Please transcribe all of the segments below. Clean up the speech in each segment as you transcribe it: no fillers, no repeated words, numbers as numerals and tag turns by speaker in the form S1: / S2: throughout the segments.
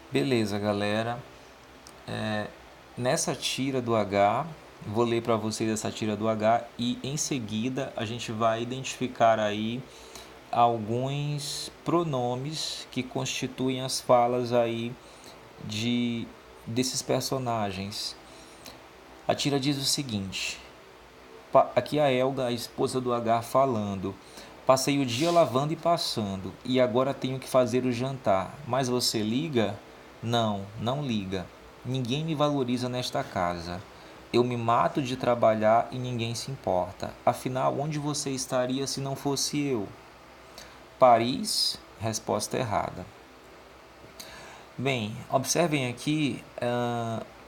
S1: Beleza, galera. Nessa tira do H, vou ler para vocês essa tira do H e em seguida a gente vai identificar aí alguns pronomes que constituem as falas aí de desses personagens. A tira diz o seguinte: aqui a Elga, a esposa do H, falando. Passei o dia lavando e passando, e agora tenho que fazer o jantar. Mas você liga? Não, não liga. Ninguém me valoriza nesta casa. Eu me mato de trabalhar e ninguém se importa. Afinal, onde você estaria se não fosse eu? Paris? Resposta errada. Bem, observem aqui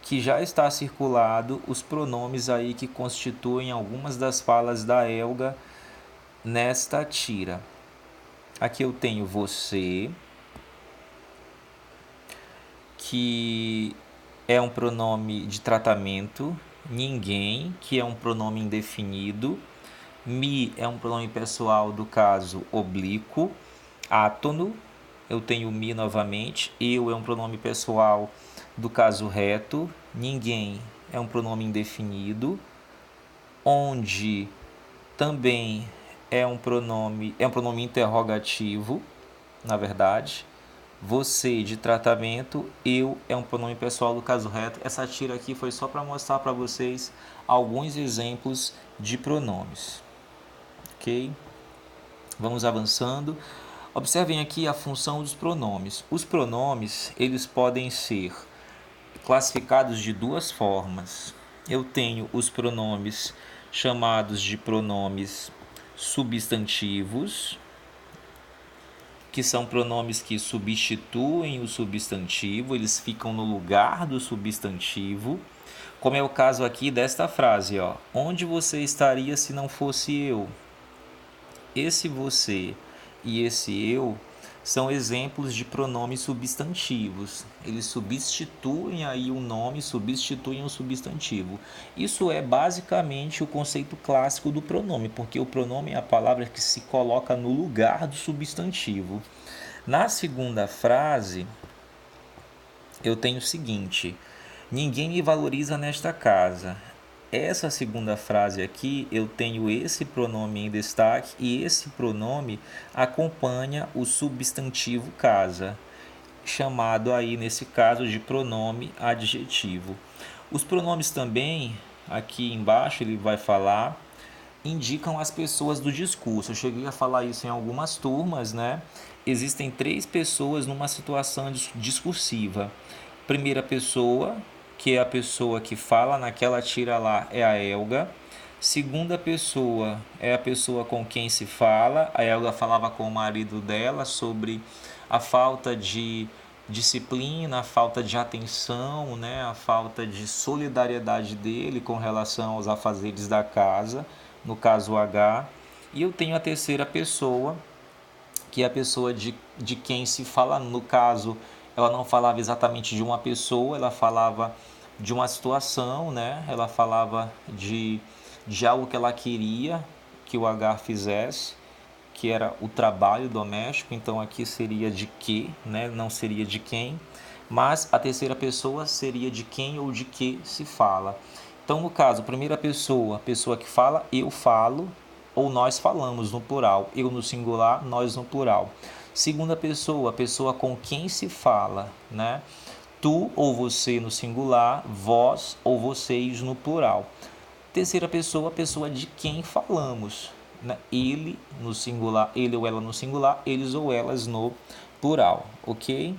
S1: que já está circulado os pronomes aí que constituem algumas das falas da Elga nesta tira. Aqui eu tenho você, que é um pronome de tratamento, ninguém, que é um pronome indefinido, me é um pronome pessoal do caso oblíquo, átono, eu tenho me novamente, eu é um pronome pessoal do caso reto, ninguém é um pronome indefinido, onde também é um pronome interrogativo, na verdade. Você de tratamento, eu é um pronome pessoal do caso reto. Essa tira aqui foi só para mostrar para vocês alguns exemplos de pronomes. Ok? Vamos avançando. Observem aqui a função dos pronomes. Os pronomes, eles podem ser classificados de duas formas. Eu tenho os pronomes chamados de pronomes substantivos, que são pronomes que substituem o substantivo, eles ficam no lugar do substantivo, como é o caso aqui desta frase, ó. Onde você estaria se não fosse eu? Esse você e esse eu são exemplos de pronomes substantivos. Eles substituem aí um nome, substituem um substantivo. Isso é basicamente o conceito clássico do pronome, porque o pronome é a palavra que se coloca no lugar do substantivo. Na segunda frase, eu tenho o seguinte: ninguém me valoriza nesta casa. Essa segunda frase aqui, eu tenho esse pronome em destaque e esse pronome acompanha o substantivo casa, chamado aí nesse caso de pronome adjetivo. Os pronomes também, aqui embaixo ele vai falar, indicam as pessoas do discurso. Eu cheguei a falar isso em algumas turmas, né? Existem três pessoas numa situação discursiva. Primeira pessoa, que é a pessoa que fala naquela tira lá, é a Elga. Segunda pessoa é a pessoa com quem se fala. A Elga falava com o marido dela sobre a falta de disciplina, a falta de atenção, né? A falta de solidariedade dele com relação aos afazeres da casa, no caso H. E eu tenho a terceira pessoa, que é a pessoa de quem se fala, no caso, ela não falava exatamente de uma pessoa, ela falava de uma situação, né? Ela falava de algo que ela queria que o H fizesse, que era o trabalho doméstico, então aqui seria de que, né? Não seria de quem, mas a terceira pessoa seria de quem ou de que se fala. Então, no caso, primeira pessoa, a pessoa que fala, eu falo, ou nós falamos no plural, eu no singular, nós no plural. Segunda pessoa, a pessoa com quem se fala, né? Tu ou você no singular, vós ou vocês no plural. Terceira pessoa, a pessoa de quem falamos, né? Ele no singular, ele ou ela no singular, eles ou elas no plural, ok?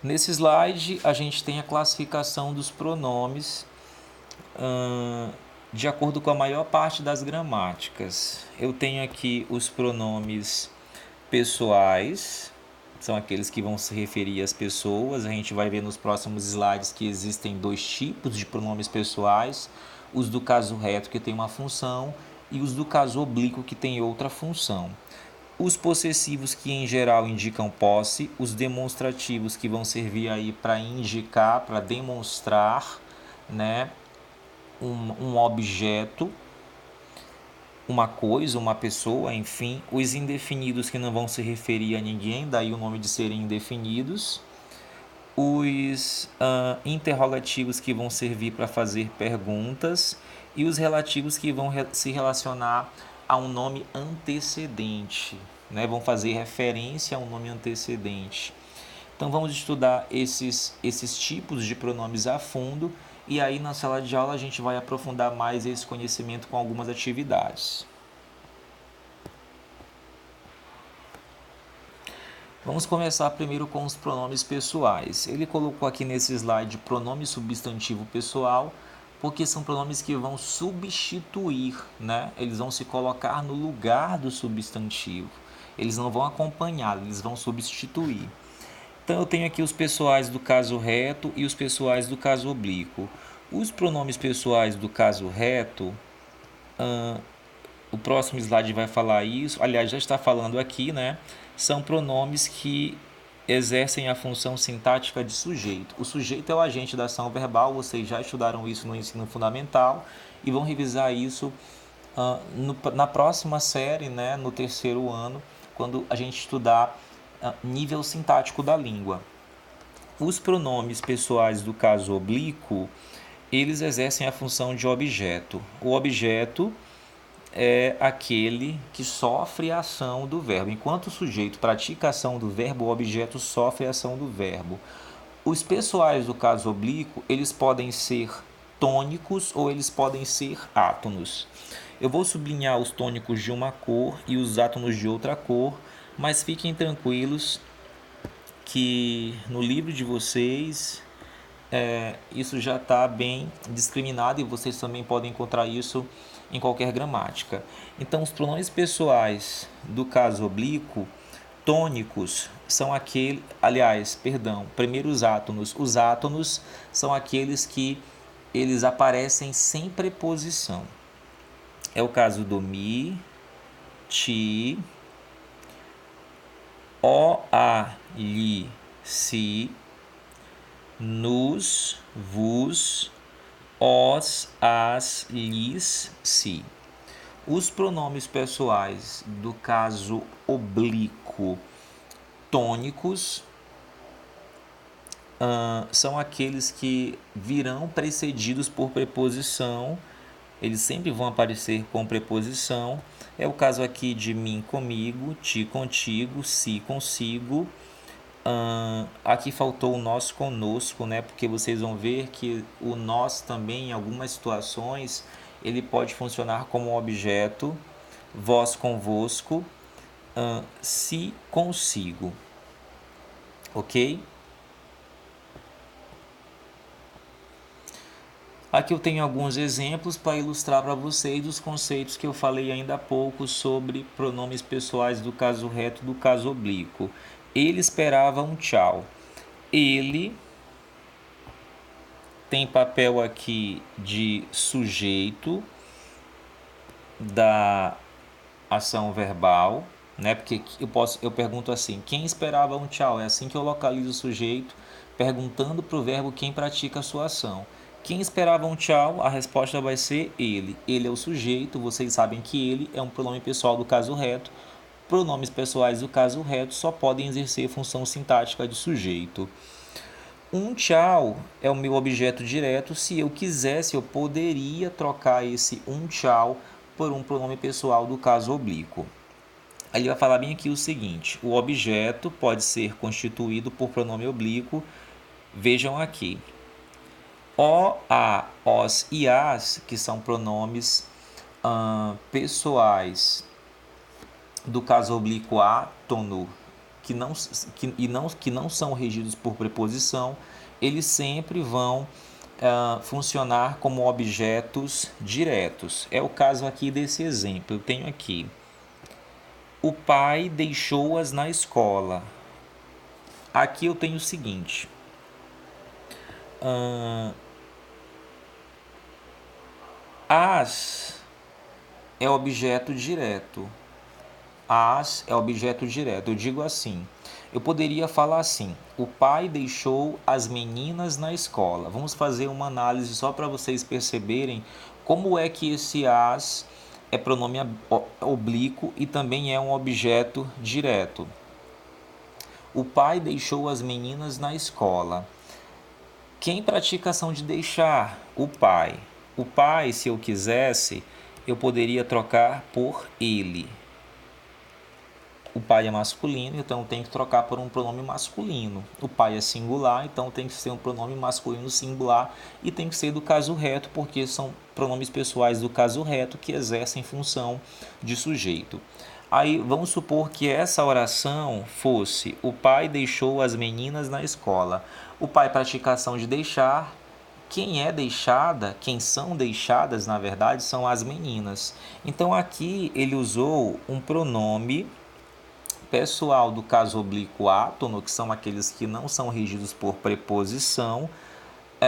S1: Nesse slide, a gente tem a classificação dos pronomes de acordo com a maior parte das gramáticas. Eu tenho aqui os pronomes pessoais, são aqueles que vão se referir às pessoas. A gente vai ver nos próximos slides que existem dois tipos de pronomes pessoais: os do caso reto, que tem uma função, e os do caso oblíquo, que tem outra função. Os possessivos, que em geral indicam posse, os demonstrativos, que vão servir aí para indicar, para demonstrar, né, um objeto, uma coisa, uma pessoa, enfim. Os indefinidos que não vão se referir a ninguém, daí o nome de serem indefinidos. Os interrogativos que vão servir para fazer perguntas e os relativos que vão se relacionar a um nome antecedente, né? Vão fazer referência a um nome antecedente. Então vamos estudar esses tipos de pronomes a fundo e aí na sala de aula a gente vai aprofundar mais esse conhecimento com algumas atividades. Vamos começar primeiro com os pronomes pessoais. Ele colocou aqui nesse slide pronome substantivo pessoal, porque são pronomes que vão substituir, né? Eles vão se colocar no lugar do substantivo. Eles não vão acompanhar, eles vão substituir. Então eu tenho aqui os pessoais do caso reto e os pessoais do caso oblíquo. Os pronomes pessoais do caso reto, o próximo slide vai falar isso, aliás, já está falando aqui, né? São pronomes que exercem a função sintática de sujeito. O sujeito é o agente da ação verbal, vocês já estudaram isso no ensino fundamental e vão revisar isso na próxima série, né? No terceiro ano, quando a gente estudar nível sintático da língua. Os pronomes pessoais do caso oblíquo, eles exercem a função de objeto. O objeto é aquele que sofre a ação do verbo. Enquanto o sujeito pratica a ação do verbo, o objeto sofre a ação do verbo. Os pessoais do caso oblíquo, eles podem ser tônicos ou eles podem ser átonos. Eu vou sublinhar os tônicos de uma cor e os átonos de outra cor, mas fiquem tranquilos que no livro de vocês isso já está bem discriminado e vocês também podem encontrar isso em qualquer gramática. Então, os pronomes pessoais do caso oblíquo, tônicos, são primeiro os átonos. Os átonos são aqueles que eles aparecem sem preposição. É o caso do mi, ti, o, a, li, si, nos, vos, os, as, lis, si. Os pronomes pessoais do caso oblíquo tônicos são aqueles que virão precedidos por preposição. Eles sempre vão aparecer com preposição. É o caso aqui de mim comigo, ti contigo, si consigo. Aqui faltou o nós conosco, né? Porque vocês vão ver que o nós também, em algumas situações, ele pode funcionar como objeto, vós convosco, se consigo, ok? Aqui eu tenho alguns exemplos para ilustrar para vocês os conceitos que eu falei ainda há pouco sobre pronomes pessoais do caso reto e do caso oblíquo. Ele esperava um tchau. Ele tem papel aqui de sujeito da ação verbal, né? Porque eu pergunto assim, quem esperava um tchau? É assim que eu localizo o sujeito, perguntando para o verbo quem pratica a sua ação. Quem esperava um tchau? A resposta vai ser ele. Ele é o sujeito, vocês sabem que ele é um pronome pessoal do caso reto. Pronomes pessoais do caso reto só podem exercer função sintática de sujeito. Um tchau é o meu objeto direto. Se eu quisesse, eu poderia trocar esse um tchau por um pronome pessoal do caso oblíquo. Aí ele vai falar bem aqui o seguinte: o objeto pode ser constituído por pronome oblíquo. Vejam aqui. O, a, os e as, que são pronomes pessoais do caso oblíquo átono, que não são regidos por preposição, eles sempre vão funcionar como objetos diretos. É o caso aqui desse exemplo. Eu tenho aqui: o pai deixou-as na escola. Aqui eu tenho o seguinte: as é objeto direto. As é objeto direto. Eu digo assim, eu poderia falar assim: o pai deixou as meninas na escola. Vamos fazer uma análise só para vocês perceberem como é que esse as é pronome oblíquo e também é um objeto direto. O pai deixou as meninas na escola. Quem pratica a ação de deixar? O pai. O pai, se eu quisesse, eu poderia trocar por ele. O pai é masculino, então tem que trocar por um pronome masculino. O pai é singular, então tem que ser um pronome masculino singular e tem que ser do caso reto, porque são pronomes pessoais do caso reto que exercem função de sujeito. Aí vamos supor que essa oração fosse: o pai deixou as meninas na escola. O pai pratica a ação de deixar. Quem é deixada, quem são deixadas, na verdade, são as meninas. Então aqui ele usou um pronome pessoal do caso oblíquo átono, que são aqueles que não são regidos por preposição,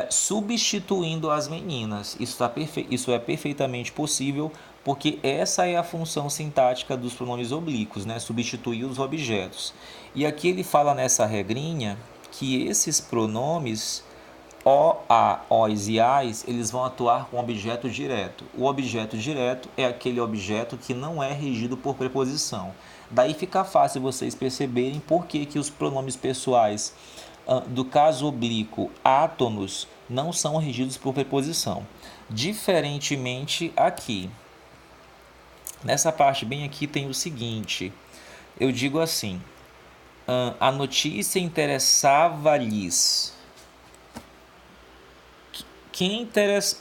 S1: substituindo as meninas. Isso é perfeitamente possível, porque essa é a função sintática dos pronomes oblíquos, né? Substituir os objetos. E aqui ele fala nessa regrinha que esses pronomes o, a, os e as, eles vão atuar com objeto direto. O objeto direto é aquele objeto que não é regido por preposição. Daí fica fácil vocês perceberem por que os pronomes pessoais do caso oblíquo átonos não são regidos por preposição. Diferentemente aqui. Nessa parte bem aqui tem o seguinte. Eu digo assim: a notícia interessava-lhes.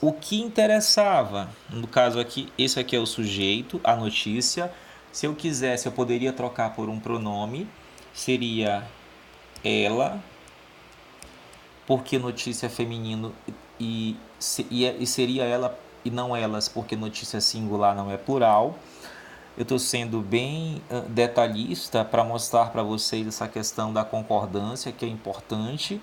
S1: O que interessava? No caso aqui, esse aqui é o sujeito, a notícia. Se eu quisesse, eu poderia trocar por um pronome. Seria ela, porque notícia é feminino e seria ela e não elas, porque notícia singular não é plural. Eu estou sendo bem detalhista para mostrar para vocês essa questão da concordância, que é importante.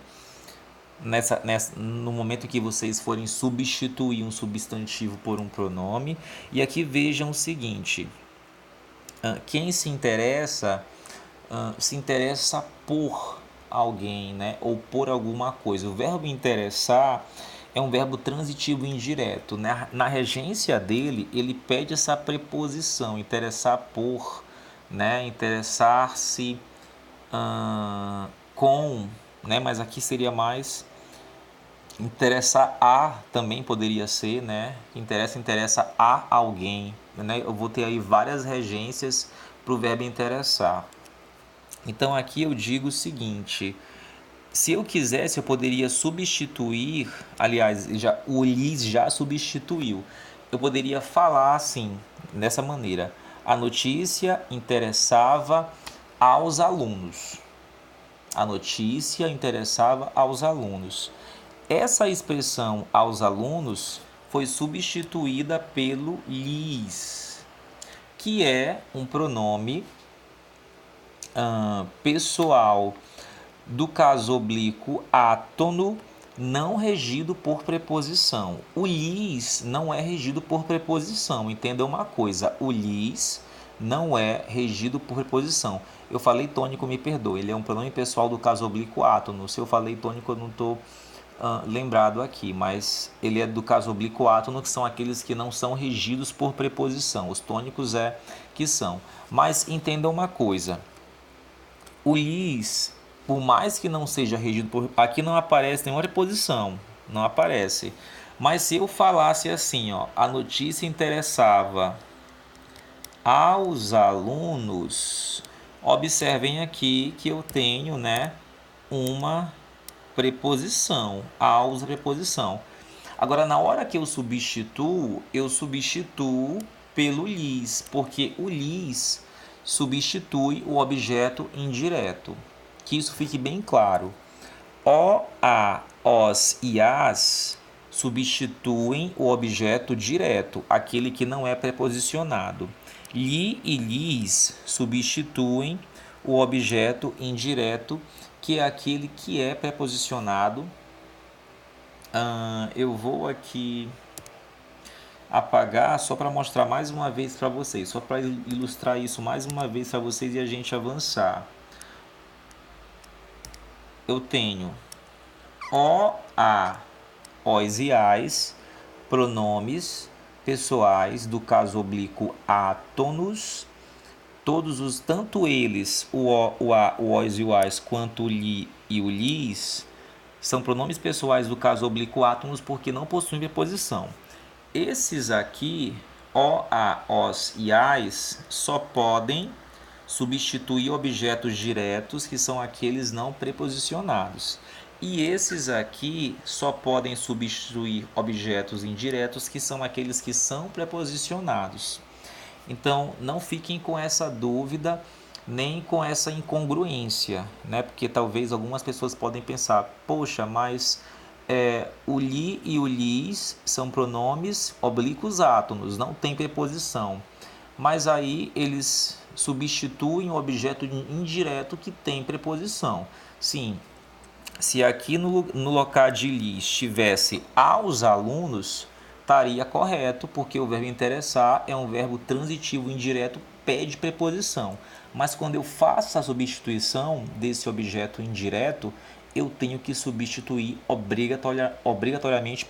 S1: No momento que vocês forem substituir um substantivo por um pronome. E aqui vejam o seguinte: quem se interessa por alguém, né? Ou por alguma coisa. O verbo interessar é um verbo transitivo indireto. Na regência dele, ele pede essa preposição, interessar por, né? Interessar-se com, né? Mas aqui seria mais interessar a, também poderia ser, né? Interessa a alguém, né? Eu vou ter aí várias regências para o verbo interessar. Então aqui eu digo o seguinte: se eu quisesse, eu poderia substituir, aliás, o lhes já substituiu. Eu poderia falar assim, dessa maneira: a notícia interessava aos alunos. A notícia interessava aos alunos. Essa expressão aos alunos foi substituída pelo lhes, que é um pronome pessoal do caso oblíquo átono não regido por preposição. O lhes não é regido por preposição. Entenda uma coisa: o lhes não é regido por preposição. Eu falei tônico, me perdoe. Ele é um pronome pessoal do caso oblíquo átono. Se eu falei tônico, eu não estou lembrado aqui, mas ele é do caso oblíquo átono, que são aqueles que não são regidos por preposição. Os tônicos que são. Mas entenda uma coisa: o lhes, por mais que não seja regido por... Aqui não aparece nenhuma preposição, não aparece. Mas se eu falasse assim, ó, a notícia interessava aos alunos, observem aqui que eu tenho, né, uma preposição, aos preposição. Agora, na hora que eu substituo pelo lhes, porque o lhes substitui o objeto indireto. Que isso fique bem claro. O, a, os e as substituem o objeto direto, aquele que não é preposicionado. Li e lhes substituem o objeto indireto, que é aquele que é preposicionado. Eu vou aqui apagar só para mostrar mais uma vez para vocês, só para ilustrar isso mais uma vez para vocês e a gente avançar. Eu tenho o, a, os e as, pronomes pessoais do caso oblíquo átonos, tanto eles, o a, o os e o as, quanto o li e o lis, são pronomes pessoais do caso oblíquo átonos porque não possuem preposição. Esses aqui, o, a, os e as, só podem substituir objetos diretos, que são aqueles não preposicionados. E esses aqui só podem substituir objetos indiretos, que são aqueles que são preposicionados. Então, não fiquem com essa dúvida nem com essa incongruência, né? Porque talvez algumas pessoas podem pensar, poxa, mas o li e o lis são pronomes oblíquos átonos, não tem preposição. Mas aí eles substituem o objeto indireto que tem preposição. Sim, se aqui no local de lis tivesse aos alunos, estaria correto, porque o verbo interessar é um verbo transitivo indireto, pede preposição. Mas quando eu faço a substituição desse objeto indireto, eu tenho que substituir obrigatoriamente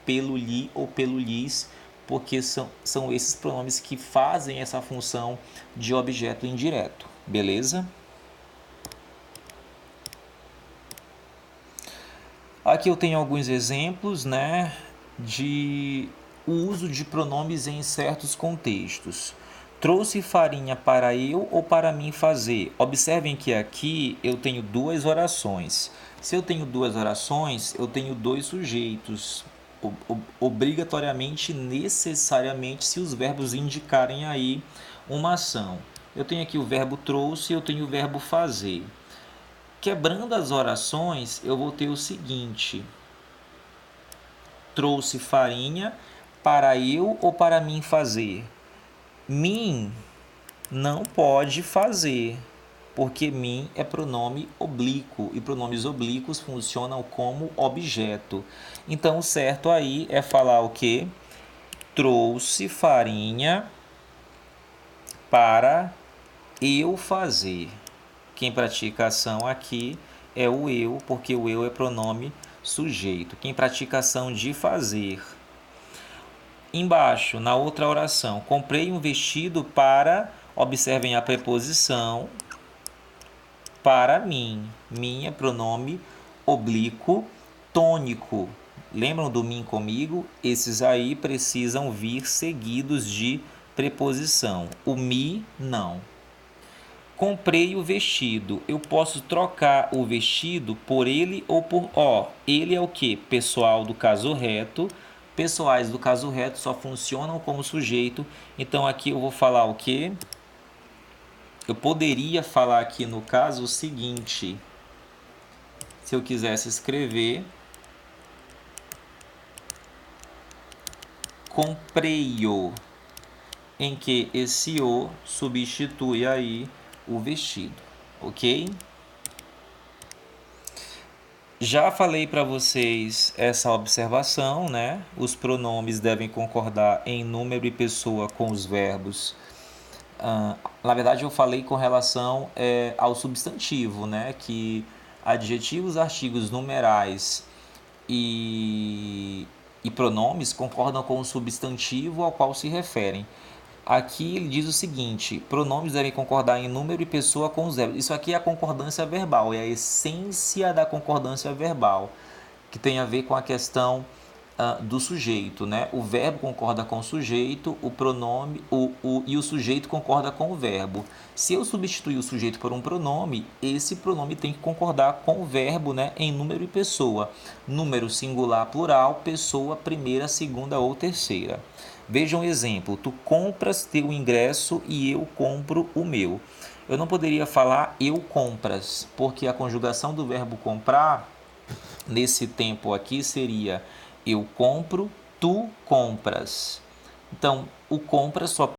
S1: pelo li ou pelo lis, porque são esses pronomes que fazem essa função de objeto indireto. Beleza? Aqui eu tenho alguns exemplos, né, de uso de pronomes em certos contextos. Trouxe farinha para eu ou para mim fazer? Observem que aqui eu tenho duas orações. Se eu tenho duas orações, eu tenho dois sujeitos, obrigatoriamente, necessariamente, se os verbos indicarem aí uma ação. Eu tenho aqui o verbo trouxe e eu tenho o verbo fazer. Quebrando as orações, eu vou ter o seguinte: trouxe farinha para eu ou para mim fazer? Mim não pode fazer, porque mim é pronome oblíquo e pronomes oblíquos funcionam como objeto. Então, o certo aí é falar o quê? Trouxe farinha para eu fazer. Quem pratica a ação aqui é o eu, porque o eu é pronome sujeito. Quem pratica a ação de fazer. Embaixo, na outra oração, comprei um vestido para, observem a preposição, para mim. Mim é pronome oblíquo tônico. Lembram do mim comigo? Esses aí precisam vir seguidos de preposição. O mi, não. Comprei o vestido. Eu posso trocar o vestido por ele ou por ó. Ele é o que? Pessoal do caso reto. Pessoais do caso reto só funcionam como sujeito. Então aqui eu vou falar o que? Eu poderia falar aqui no caso o seguinte. Se eu quisesse escrever, comprei-o, em que esse o substitui aí o vestido, ok? Já falei para vocês essa observação, né? Os pronomes devem concordar em número e pessoa com os verbos. Na verdade, eu falei com relação ao substantivo, né? Que adjetivos, artigos, numerais e pronomes concordam com o substantivo ao qual se referem. Aqui ele diz o seguinte: pronomes devem concordar em número e pessoa com os verbos. Isso aqui é a concordância verbal, é a essência da concordância verbal, que tem a ver com a questão do sujeito, né? O verbo concorda com o sujeito, o pronome e o sujeito concorda com o verbo. Se eu substituir o sujeito por um pronome, esse pronome tem que concordar com o verbo, né? Em número e pessoa. Número singular, plural, pessoa primeira, segunda ou terceira. Veja um exemplo: tu compras teu ingresso e eu compro o meu. Eu não poderia falar eu compras, porque a conjugação do verbo comprar nesse tempo aqui seria eu compro, tu compras. Então, o compra só